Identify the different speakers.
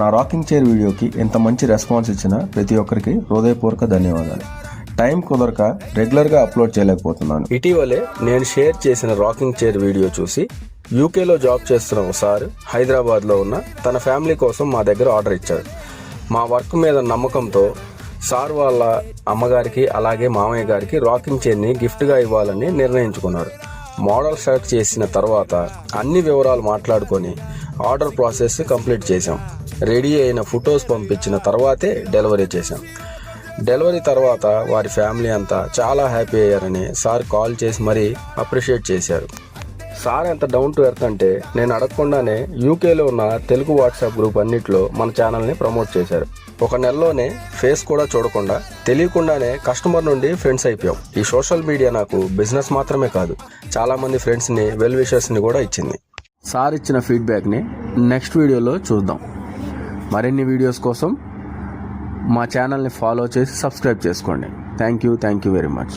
Speaker 1: నా rocking chair వీడియోకి ఎంత మంచి రెస్పాన్స్ ఇచ్చినా ప్రతి ఒక్కరికి హృదయపూర్వక ధన్యవాదాలు. టైం కుదరక రెగ్యులర్గా అప్లోడ్ చేయలేకపోతున్నాను. ఇటీవలే నేను షేర్ చేసిన రాకింగ్ చైర్ వీడియో చూసి యూకేలో జాబ్ చేస్తున్న ఒకసారి హైదరాబాద్లో ఉన్న తన ఫ్యామిలీ కోసం మా దగ్గర ఆర్డర్ ఇచ్చాడు. మా వర్క్ మీద నమ్మకంతో సార్ వాళ్ళ అమ్మగారికి అలాగే మామయ్య గారికి రాకింగ్ చైర్ని గిఫ్ట్గా ఇవ్వాలని నిర్ణయించుకున్నారు. మోడల్ సెలెక్ట్ చేసిన తర్వాత అన్ని వివరాలు మాట్లాడుకొని ఆర్డర్ ప్రాసెస్ కంప్లీట్ చేశాం. రెడీ అయిన ఫొటోస్ పంపించిన తర్వాతే డెలివరీ చేశాం. డెలివరీ తర్వాత వారి ఫ్యామిలీ అంతా చాలా హ్యాపీ అయ్యారని సార్ కాల్ చేసి మరీ అప్రిషియేట్ చేశారు. సార్ ఎంత డౌన్ టు ఎర్త్ అంటే నేను అడగకుండానే యూకేలో ఉన్న తెలుగు వాట్సాప్ గ్రూప్ అన్నిట్లో మన ఛానల్ని ప్రమోట్ చేశారు. ఒక నెలలోనే ఫేస్ కూడా చూడకుండా తెలియకుండానే కస్టమర్ నుండి ఫ్రెండ్స్ అయిపోయాం. ఈ సోషల్ మీడియా నాకు బిజినెస్ మాత్రమే కాదు, చాలా మంది ఫ్రెండ్స్ని వెల్ విషర్స్ని కూడా ఇచ్చింది. సార్ ఇచ్చిన ఫీడ్బ్యాక్ని నెక్స్ట్ వీడియోలో చూద్దాం. మరిన్ని వీడియోస్ కోసం మా ఛానల్ని ఫాలో చేసి సబ్స్క్రైబ్ చేసుకోండి. Thank you very much.